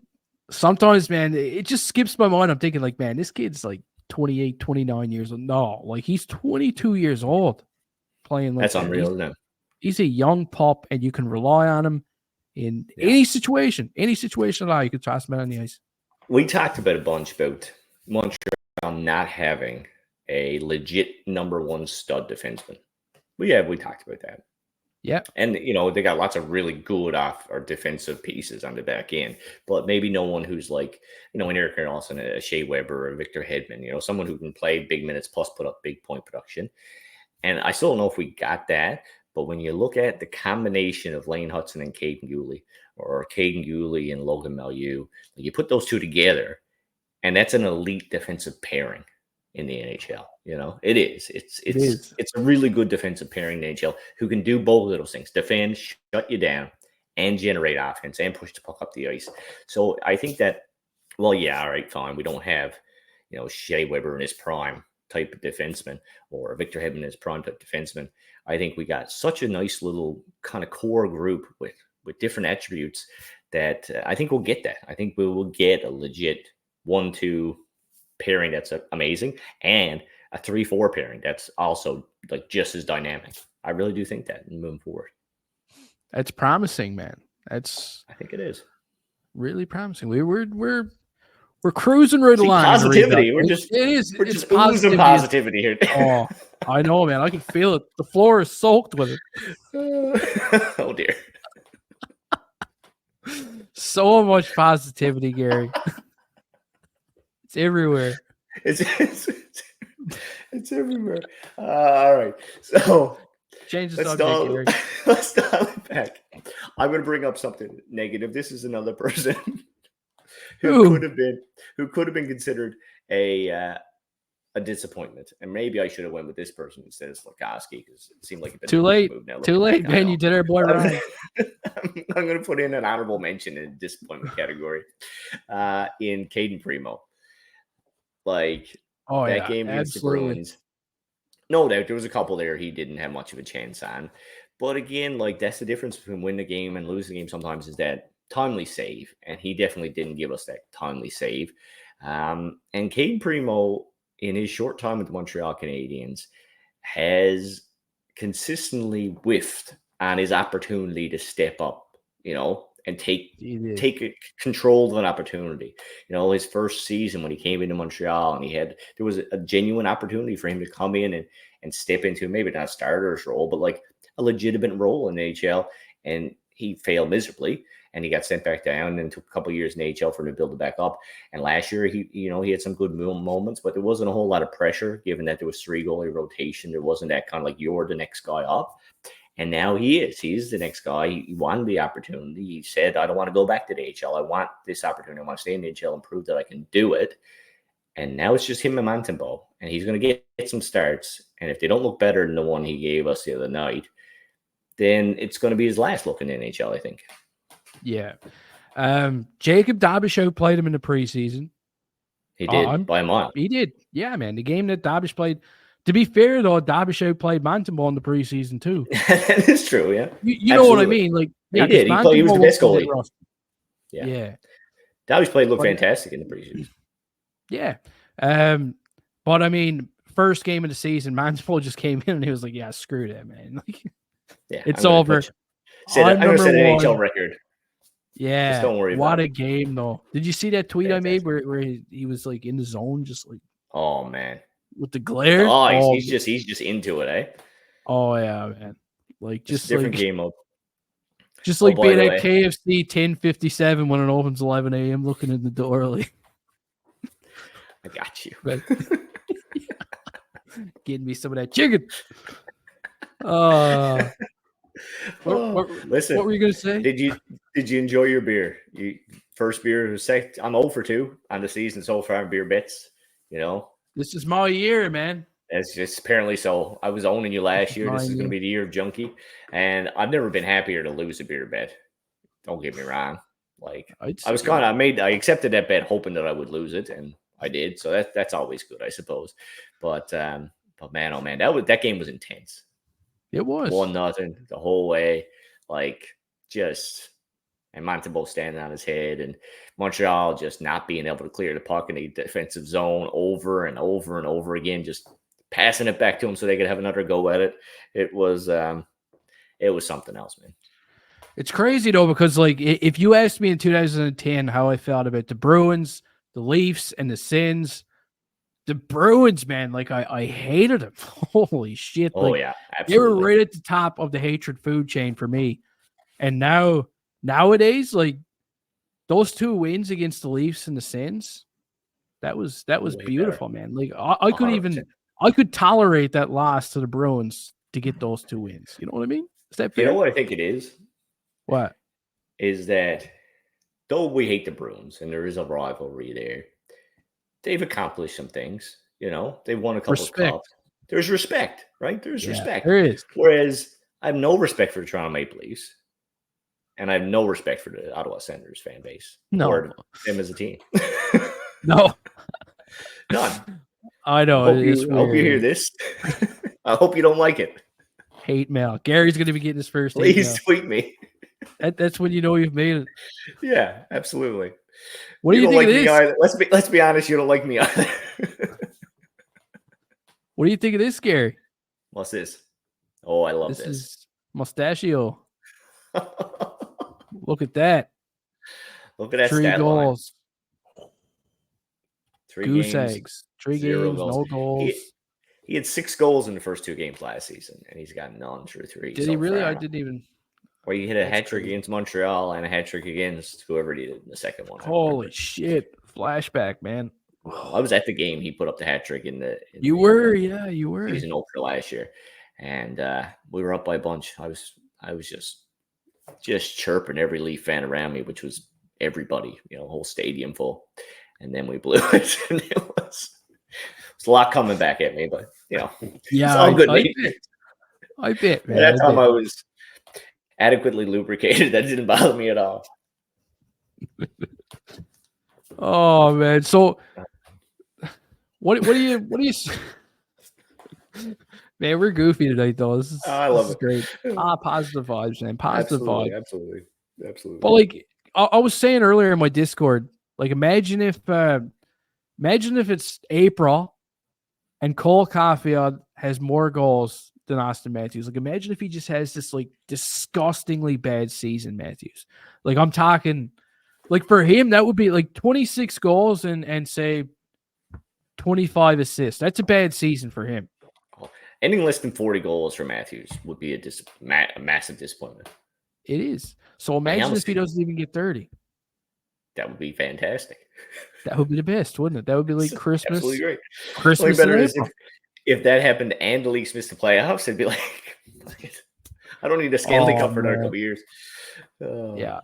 sometimes, man, it just skips my mind. I'm thinking like, man, this kid's like 28, 29 years old. No, like he's 22 years old playing like that's unreal, isn't it? He's a young pup, and you can rely on him in any situation at all. You can trust him on the ice. We talked about a bunch about Montreal not having a legit number one stud defenseman. We talked about that. Yeah. And, they got lots of really good defensive pieces on the back end, but maybe no one who's like, an Eric Carlson, a Shea Weber, or a Victor Hedman, someone who can play big minutes plus put up big point production. And I still don't know if we got that, but when you look at the combination of Lane Hutson and Kaden Guhle, or Kaden Guhle and Logan Mailloux, you put those two together, and that's an elite defensive pairing in the NHL. It is. It's a really good defensive pairing in the NHL who can do both of those things: defend, shut you down, and generate offense and push the puck up the ice. So I think that, well, yeah, all right, fine. We don't have, Shea Weber in his prime type of defenseman, or Victor Hedman in his prime type defenseman. I think we got such a nice little kind of core group with different attributes that I think we'll get that. I think we will get a legit 1-2 pairing that's amazing, and a 3-4 pairing that's also like just as dynamic. I really do think that moving forward. That's promising, man. I think it is really promising. We're cruising right along. Positivity. We're just oozing positivity here. Oh, I know, man. I can feel it. The floor is soaked with it. Oh dear. So much positivity, Gary. It's everywhere. It's everywhere. All right. So change the subject, Gary. Let's dial it back. I'm going to bring up something negative. This is another person who could have been considered a disappointment, and maybe I should have went with this person instead of Slafkovsky because it seemed like a bit too late. Man. You did our boy right. I'm going to put in an honorable mention in the disappointment category in Cayden Primeau. Game against the Bruins. No doubt there was a couple there he didn't have much of a chance on. But again, that's the difference between winning the game and losing the game sometimes is that timely save. And he definitely didn't give us that timely save. And Cayden Primeau, in his short time with the Montreal Canadiens, has consistently whiffed on his opportunity to step up, and take control of an opportunity. His first season when he came into Montreal, and there was a genuine opportunity for him to come in and step into maybe not a starter's role, but like a legitimate role in the NHL, and he failed miserably. And he got sent back down and took a couple of years in the AHL for him to build it back up. And last year, he had some good moments, but there wasn't a whole lot of pressure given that there was 3 goalie rotation. There wasn't that kind of like you're the next guy up. And now he is. He's the next guy. He wanted the opportunity. He said, I don't want to go back to the AHL. I want this opportunity. I want to stay in the AHL and prove that I can do it. And now it's just him and Montembeault. And he's going to get some starts. And if they don't look better than the one he gave us the other night, then it's going to be his last look in the NHL, I think. Yeah. Jacob Darbyshire played him in the preseason. He did, by a mile. He did. Yeah, man. The game that Darbyshire played. To be fair, though, Darbyshire played Montembeault in the preseason, too. That is true, yeah. You know what I mean? Like, he did. He was the best goalie. Yeah. Darbyshire looked fantastic in the preseason. Yeah. But, I mean, first game of the season, Montembeault just came in and he was like, yeah, screw that, man. Like, it's over. I'm going to set an NHL record. Yeah. Just don't worry about it. What a game, though. Did you see that tweet I made where he was like in the zone, just like, oh man, with the glare? Oh, he's just into it, eh? Oh yeah, man. Like just different game mode. Just like being at KFC 10:57 when it opens 11 a.m. looking in the door. Like, I got you. But, getting me some of that chicken. Listen, what were you gonna say? Did you enjoy your beer? First beer, second. I'm 0 for 2 on the season so far in beer bets. This is my year, man. It's just apparently so. I was owning you last year. This is going to be the year of junkie, and I've never been happier to lose a beer bet. Don't get me wrong. Like I accepted that bet hoping that I would lose it, and I did. So that's always good, I suppose. But man, oh man, that game was intense. It was 1-0 the whole way, and Montembeault standing on his head, and Montreal just not being able to clear the puck in the defensive zone over and over and over again, just passing it back to him so they could have another go at it. It was something else, man. It's crazy though, because like if you asked me in 2010 how I felt about the Bruins, the Leafs, and the Sens. The Bruins, man, like I hated them. Holy shit. Oh, like, yeah, absolutely. They were right at the top of the hatred food chain for me. And nowadays, like those 2 wins against the Leafs and the Sens, that was beautiful, better. Man. Like I could tolerate that loss to the Bruins to get those 2 wins. You know what I mean? Is that fair? You know what I think it is? What? Is that though we hate the Bruins and there is a rivalry there, they've accomplished some things, They've won a couple of cups. There's respect, right? There's respect. There is. Whereas I have no respect for the Toronto Maple Leafs, and I have no respect for the Ottawa Senators fan base. No. Or them as a team. No. None. I know. I hope you hear this. I hope you don't like it. Hate mail. Gary's going to be getting his first. Please tweet me. That's when you know you've made it. Yeah, absolutely. What do you think of this? Let's be honest. You don't like me either. What do you think of this, Gary? What's this? Oh, I love this. This is mustachio. Look at that. Look at that 3 stat goals. Line. 3 Goose games, eggs. 3 games, goals. no goals. He had 6 goals in the first 2 games last season, and he's got none through 3. Did he really? I didn't even. Where he hit a hat trick against Montreal and a hat trick against whoever he did in the second one. Holy shit. Flashback, man. I was at the game. He put up the hat trick in the. You were. Season opener last year, and we were up by a bunch. I was just chirping every Leaf fan around me, which was everybody, whole stadium full, and then we blew it. And it was a lot coming back at me, but it's all good. I bet, man. At that time, I was adequately lubricated. That didn't bother me at all. Oh man! So, what do you? Man, we're goofy tonight, though. This is great. Positive vibes, man. Positive vibes. Absolutely. But like I was saying earlier in my Discord, like imagine if Imagine if it's April and Cole Caufield has more goals than Austin Matthews. Like, imagine if he just has this like disgustingly bad season, Matthews. Like, I'm talking, like for him, that would be like 26 goals and say 25 assists. That's a bad season for him. Anything less than 40 goals for Matthews would be a massive disappointment. It is. So imagine if he doesn't even get 30. That would be fantastic. That would be the best, wouldn't it? That would be like Christmas. Absolutely great. Christmas. Better is if that happened and the Leafs missed the playoffs, it'd be like, I don't need a Stanley Cup for another couple years. Yeah.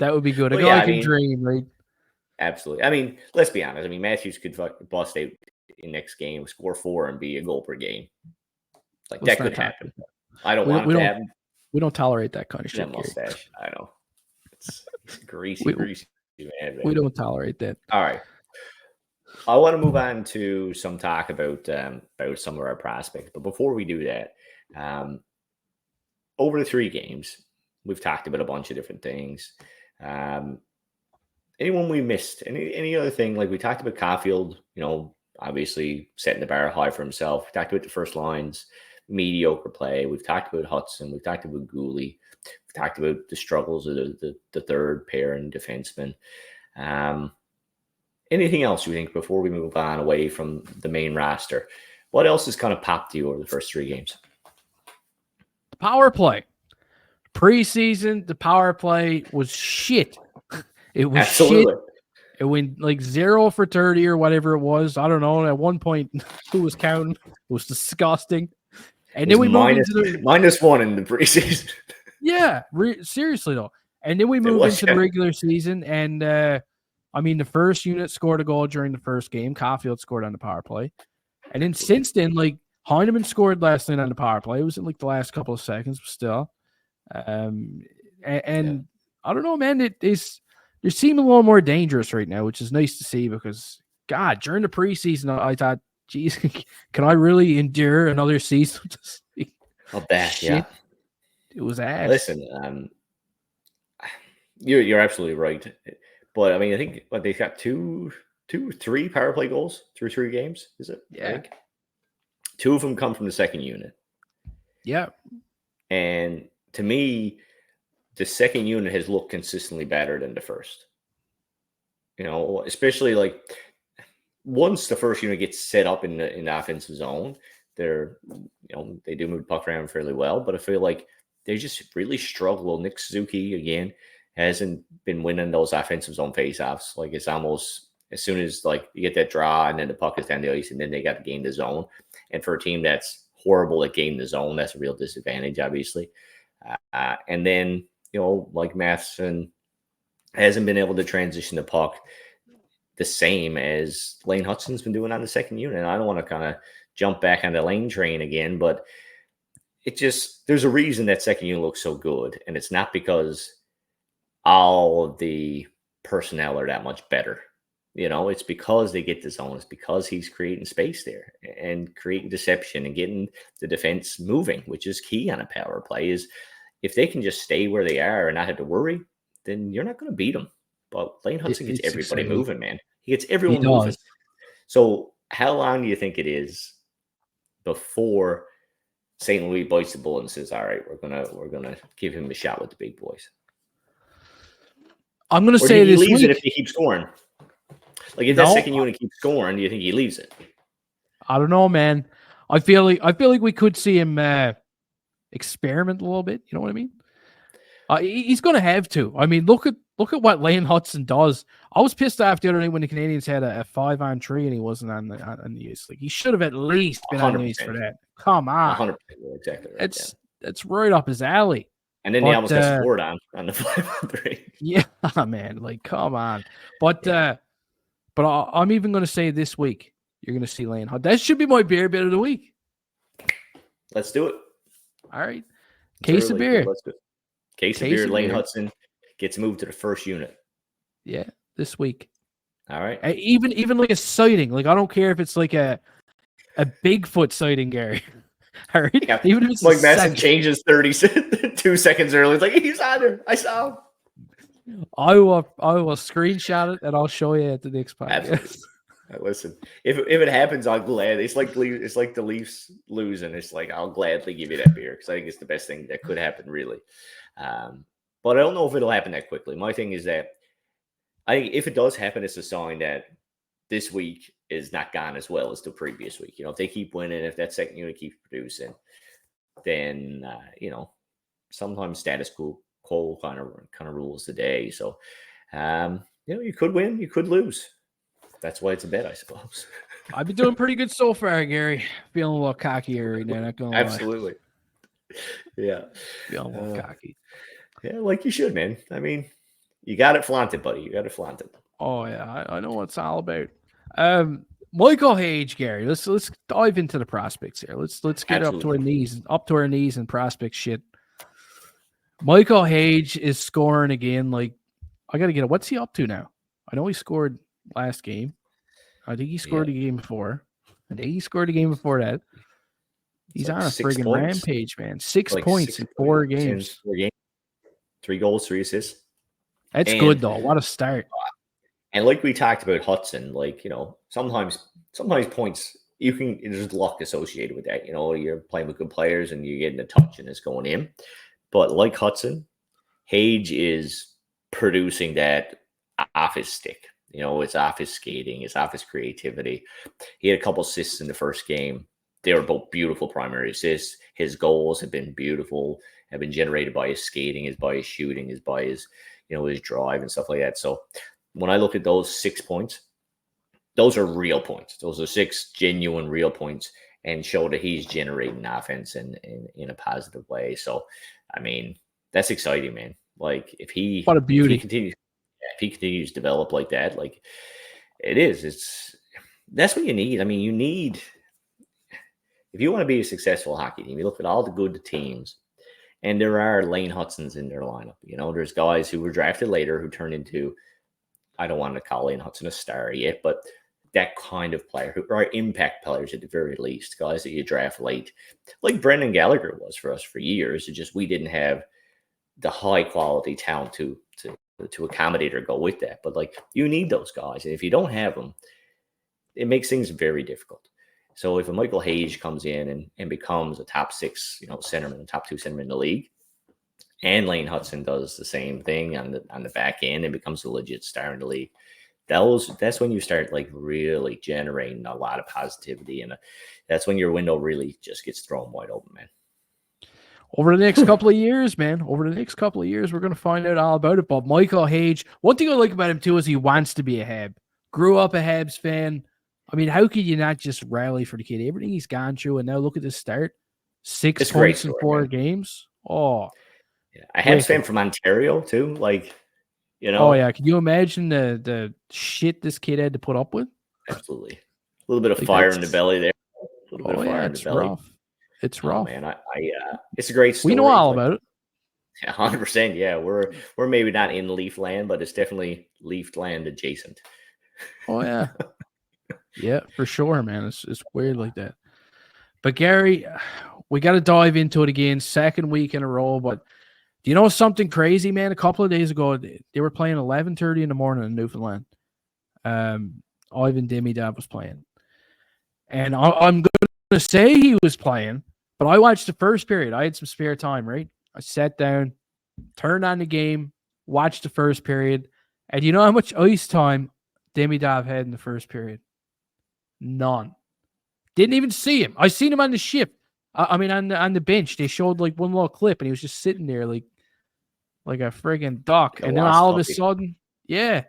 That would be good. Well, I can dream, right? Absolutely. I mean, let's be honest. I mean, Matthews could bust out in next game, score 4, and be a goal per game. Like, that could happen. I don't want it to happen. We don't tolerate that kind of shit. That mustache. I know. It's greasy, man. We don't tolerate that. All right. I want to move on to some talk about some of our prospects. But before we do that, over the 3 games, we've talked about a bunch of different things. Anyone we missed? Any other thing? Like, we talked about Caufield, obviously setting the bar high for himself. We talked about the first lines, mediocre play. We've talked about Hutson. We've talked about Guhle. We've talked about the struggles of the third pair and defenseman. Anything else you think before we move on away from the main roster? What else has kind of popped to you over the first 3 games? The power play. Preseason, the power play was shit. It was Absolutely. Shit. It went like 0 for 30 or whatever it was. I don't know. At one point, who was counting? It was disgusting. And then we moved into -1 in the preseason. Yeah, seriously though. And then we moved into the regular season, and the first unit scored a goal during the first game. Caufield scored on the power play, and then since then, like Heineman scored last night on the power play. It was in like the last couple of seconds, but still. I don't know, man. They seem a little more dangerous right now, which is nice to see because, God, during the preseason, I thought, geez, can I really endure another season? I'll bet, yeah. It was ass. Listen, you're absolutely right. But, I mean, I think they've got 2 or 3 power play goals through 3 games, is it? Yeah. 2 of them come from the second unit. Yeah. And to me, the second unit has looked consistently better than the first. Especially like once the first unit gets set up in the offensive zone, they do move the puck around fairly well, but I feel like they just really struggle. Nick Suzuki, again, hasn't been winning those offensive zone faceoffs. Like, it's almost as soon as like you get that draw and then the puck is down the ice and then they got to gain the zone. And for a team that's horrible at gaining the zone, that's a real disadvantage, obviously. And then, like Matheson hasn't been able to transition the puck the same as Lane Hutson's been doing on the second unit. And I don't want to kind of jump back on the Lane train again, but there's a reason that second unit looks so good. And it's not because all of the personnel are that much better. It's because they get the zone. It's because he's creating space there and creating deception and getting the defense moving, which is key on a power play. Is if they can just stay where they are and not have to worry, then you're not going to beat them. But Lane Hutson gets everybody moving, man. He gets everyone moving. So how long do you think it is before St. Louis bites the bullet and says, "All right, we're gonna give him a shot with the big boys"? I'm going to say this. He leaves it if he keeps scoring. Like, if that second unit keeps scoring, do you think he leaves it? I don't know, man. I feel like we could see him experiment a little bit. You know what I mean? He's going to have to. I mean, look at what Lane Hutson does. I was pissed off the other night when the Canadiens had a 5-on-3 and he wasn't on the ice. Like, he should have at least been 100%. On the ice for that. Come on, 100%, exactly. Right, that's right up his alley. And then he almost got scored on the 5-on-3. Yeah, man. Like, come on. But I'm even going to say this week you're going to see Lane Hutson. That should be my beer bit of the week. Let's do it. All right. Case of beer. Let's do it. Case of beer. Lane Hutson gets moved to the first unit. Yeah, this week. All right. Even like a sighting. Like, I don't care if it's like a Bigfoot sighting, Gary. All right. Yeah. Even if it's like Madison changes 2 seconds early. It's like, he's on there. I saw him. I will screenshot it and I'll show you at the next podcast. Absolutely. Listen, if it happens, I'm glad. It's like the Leafs losing. It's like I'll gladly give you that beer because I think it's the best thing that could happen, really. But I don't know if it'll happen that quickly. My thing is that I think if it does happen, it's a sign that this week is not gone as well as the previous week. If they keep winning, if that second unit keeps producing, then sometimes status quo kind of rules the day. So you could win, you could lose. That's why it's a bet, I suppose. I've been doing pretty good so far, Gary. Feeling a little cocky here right now. Not gonna lie. Absolutely. Yeah. Feeling a little cocky. Yeah, like you should, man. I mean, you got it flaunted, buddy. You got it flaunted. Oh yeah, I know what it's all about. Michael Hage, Gary. Let's dive into the prospects here. Let's get up to our knees in prospect shit. Michael Hage is scoring again. Like, I gotta get it. What's he up to now? I know he scored last game. I think he scored the game before. I think he scored the game before that. He's on a friggin' rampage, man. 6 points in 4 games. 3 goals, 3 assists. That's good though. What a start. And like we talked about Hutson, like, sometimes points there's luck associated with that. You're playing with good players and you're getting a touch and it's going in. But like Hutson, Hage is producing that off his stick. It's off his skating, it's off his creativity. He had a couple assists in the first game. They were both beautiful primary assists. His goals have been beautiful, have been generated by his skating, by his shooting, by his, his drive and stuff like that. So when I look at those 6 points, those are real points. Those are 6 genuine real points and show that he's generating offense in a positive way. So, I mean, that's exciting, man. Like what a beauty. If he continues to develop like that, like that's what you need. I mean, if you want to be a successful hockey team, you look at all the good teams, and there are Lane Hutsons in their lineup. There's guys who were drafted later who turned into, I don't want to call Lane Hutson a star yet, but that kind of player who are impact players at the very least, guys that you draft late, like Brendan Gallagher was for us for years. It's just we didn't have the high quality talent to accommodate or go with that. But like, you need those guys. And if you don't have them, it makes things very difficult. So if a Michael Hage comes in and becomes a top 6, centerman, top 2 centerman in the league, and Lane Hutson does the same thing on the back end and becomes a legit star in the league, that's when you start like really generating a lot of positivity. And that's when your window really just gets thrown wide open, man. Over the next couple of years, man. Over the next couple of years, we're going to find out all about it. But Michael Hage, one thing I like about him, too, is he wants to be a Hab. Grew up a Habs fan. I mean, how could you not just rally for the kid? Everything he's gone through, and now look at this start. 6 points in 4 games. Oh. Yeah. A Habs fan from Ontario, too. Like, Oh, yeah. Can you imagine the shit this kid had to put up with? Absolutely. A little bit of fire in the belly there. A little bit of fire in the belly. Rough. It's rough, man. It's a great story. We know all about it. 100%. Yeah, we're maybe not in Leaf land, but it's definitely Leaf land adjacent. Oh yeah, yeah, for sure, man. It's weird like that. But Gary, we got to dive into it again. 2nd week in a row. But do you know something crazy, man? A couple of days ago, they were playing 11:30 in the morning in Newfoundland. Ivan Demidov was playing, and I'm going to say he was playing. But I watched the first period. I had some spare time, right? I sat down, turned on the game, watched the first period. And you know how much ice time Demidov had in the first period? None. Didn't even see him. I seen him on the shift. I mean, on the bench. They showed like one little clip, and he was just sitting there like a friggin' duck. And then all of a sudden, yeah.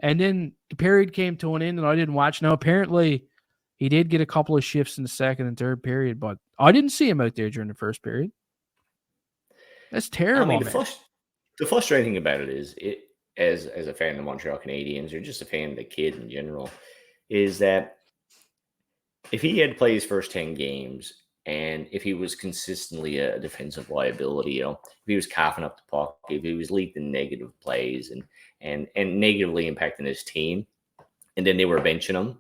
And then the period came to an end, and I didn't watch. Now, apparently, he did get a couple of shifts in the 2nd and 3rd period, but I didn't see him out there during the first period. That's terrible. I mean, the frustrating thing about it is, as a fan of the Montreal Canadiens, or just a fan of the kid in general, is that if he had played his first 10 games and if he was consistently a defensive liability, if he was coughing up the puck, if he was leaking negative plays and negatively impacting his team, and then they were benching him,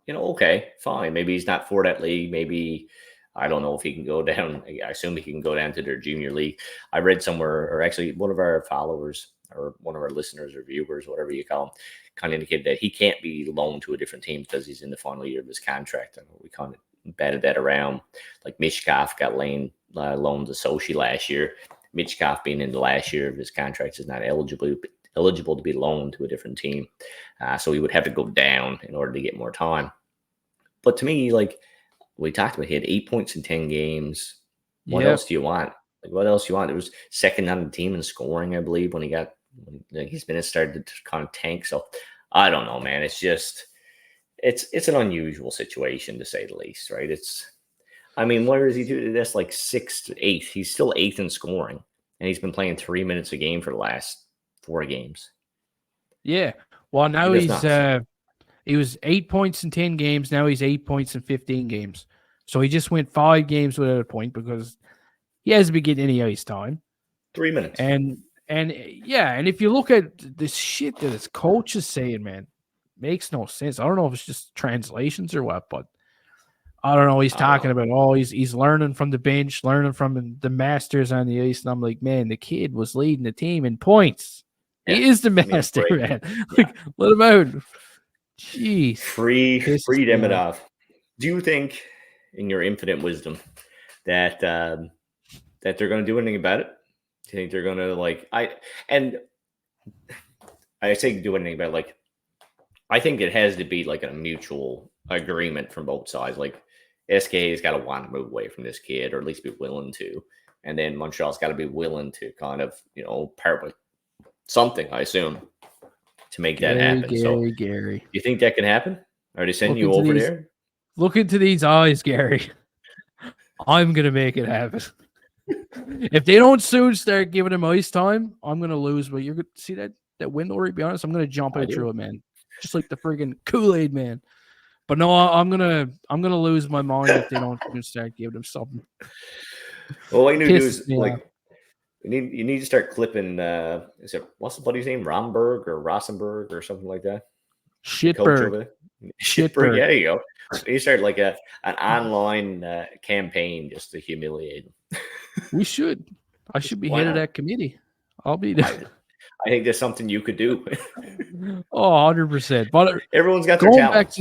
okay, fine. Maybe he's not for that league. Maybe, I don't know if he can go down. I assume he can go down to their junior league. I read somewhere, or actually one of our followers or one of our listeners or viewers, whatever you call them, kind of indicated that he can't be loaned to a different team because he's in the final year of his contract. And we kind of batted that around. Like Mishkov got loaned to Sochi last year. Mishkov being in the last year of his contract is not eligible to be loaned to a different team. So he would have to go down in order to get more time. But to me, like we talked about, he had 8 points in 10 games. What else do you want? Like, what else do you want? It was second on the team in scoring, I believe, when his minutes started to kind of tank. So I don't know, man. It's just, it's an unusual situation to say the least, right? Where is he doing? That's like 6th to 8th. He's still 8th in scoring, and he's been playing 3 minutes a game for the last 4 games. Yeah. Well, now he was 8 points in 10 games. Now he's 8 points in 15 games. So he just went 5 games without a point because he hasn't been getting any ice time. 3 minutes. And if you look at the shit that his coach is saying, man, makes no sense. I don't know if it's just translations or what, but I don't know. He's talking about, he's learning from the bench, learning from the masters on the ice. And I'm like, man, the kid was leading the team in points. Yeah, he is the master, man. Like, let him out. Jeez. Free Demidov. Do you think, in your infinite wisdom, that they're going to do anything about it? Do you think they're going to I say do anything about it, like, I think it has to be like a mutual agreement from both sides. Like, SKA's got to want to move away from this kid, or at least be willing to. And then Montreal's got to be willing to kind of, part with something, I assume, to make that happen. Gary. You think that can happen? Are they sending you over there? Look into these eyes, Gary. I'm going to make it happen. If they don't soon start giving him ice time, I'm going to lose. But you're going to see that window, to be honest, I'm going to jump out through it, man. Just like the friggin' Kool-Aid man. But no, I'm gonna lose my mind if they don't start giving him something. Well, what you need to do is you need to start clipping. What's the buddy's name? Romberg or Rosenberg or something like that. Shitberg. Shitberg. Yeah, there you go. You start like an online campaign just to humiliate him. We should. I should be head of that committee. I'll be there. I think that's something you could do. 100%. But everyone's got their talents.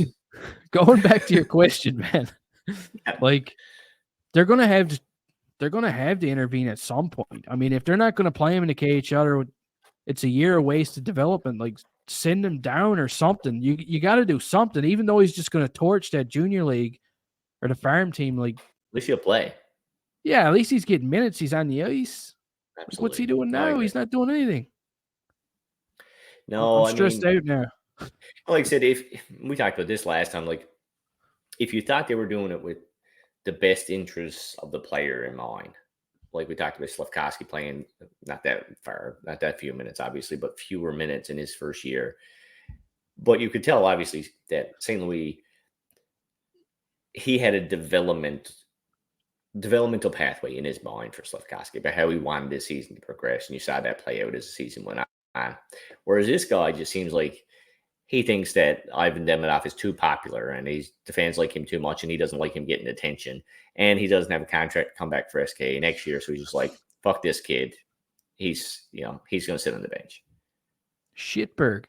Going back to your question, man. Like, they're gonna have to intervene at some point. I mean, if they're not gonna play him in the KHL, or it's a year of wasted development, like send him down or something. You got to do something, even though he's just gonna torch that junior league or the farm team. Like, at least he'll play. Yeah, at least he's getting minutes. He's on the ice. Like, what's he doing now? He's not doing anything. No, I'm stressed out now. Like I said, if we talked about this last time, like if you thought they were doing it with the best interests of the player in mind, like we talked about Slafkovsky playing not that few minutes, obviously, but fewer minutes in his first year. But you could tell, obviously, that St. Louis, he had a developmental pathway in his mind for Slafkovsky about how he wanted this season to progress, and you saw that play out as the season went on. Whereas this guy just seems like he thinks that Ivan Demidov is too popular, and the fans like him too much, and he doesn't like him getting attention, and he doesn't have a contract to come back for SK next year, so he's just like, fuck this kid. He's going to sit on the bench. Shitberg.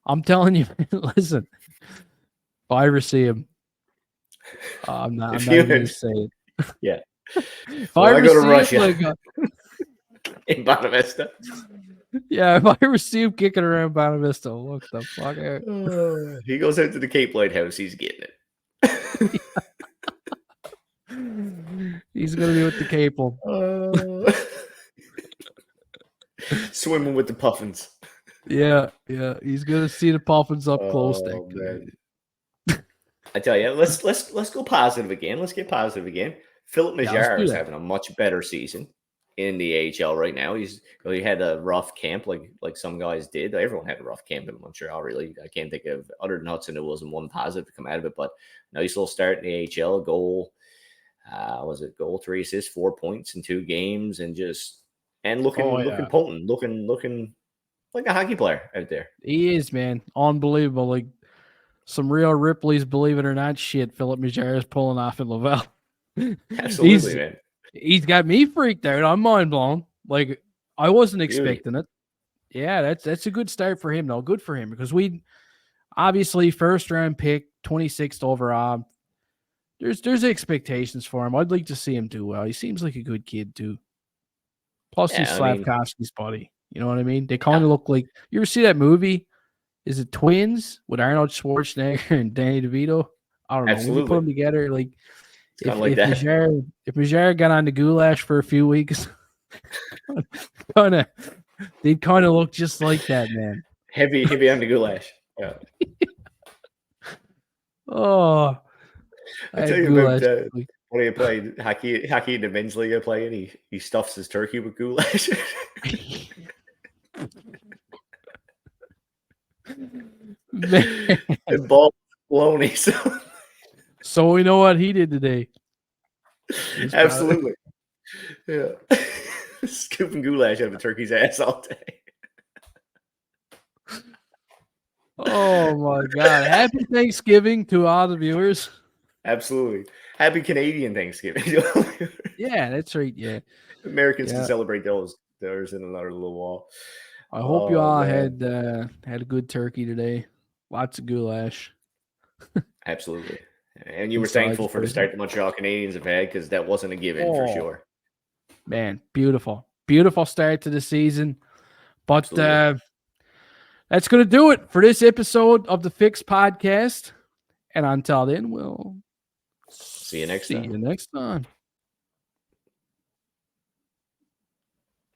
I'm telling you, listen, if I ever see him, I'm not going to say it. Yeah. If I go to Russia in Bonavista. Yeah, if I ever see him kicking around Bonavista, look the fuck out. He goes out to the Cape Lighthouse, he's getting it. He's going to be with the Capel. Swimming with the puffins. Yeah. He's going to see the puffins up close. I tell you, let's go positive again. Let's get positive again. Philip Majar is having a much better season in the AHL right now. He had a rough camp like some guys did. Everyone had a rough camp in Montreal, really. I can't think of, other than Hutson, there wasn't one positive to come out of it. But nice little start in the AHL. Goal, 3 assists, 4 points in 2 games, and looking potent, looking like a hockey player out there. He is, man. Unbelievable. Like some real Ripley's believe it or not shit Philip Majar is pulling off in Laval. Absolutely, man. He's got me freaked out. I'm mind blown. Like, I wasn't expecting it. Yeah, that's a good start for him, though. Good for him, because we obviously first round pick, 26th overall. There's expectations for him. I'd like to see him do well. He seems like a good kid too. Plus, he's Slavkovsky's buddy. You know what I mean? They kind of look like. You ever see that movie? Is it Twins with Arnold Schwarzenegger and Danny DeVito? I don't know. When you put them together, like if Majer got on the goulash for a few weeks, they'd kind of look just like that, man. Heavy on the goulash. Yeah. Oh, I tell you about when he played hockey in the men's league. I play, and he stuffs his turkey with goulash. Man. The ball baloney. So we know what he did today. Absolutely. Yeah. Scooping goulash out of a turkey's ass all day. Oh my God. Happy Thanksgiving to all the viewers. Absolutely. Happy Canadian Thanksgiving. Yeah, that's right. Yeah. Americans can celebrate theirs in another little while. I hope you all had a good turkey today. Lots of goulash. Absolutely. And you were thankful for the start the Montreal Canadiens have had, because that wasn't a given for sure. Man, beautiful. Beautiful start to the season. But that's going to do it for this episode of the Fix Podcast. And until then, we'll see you next time.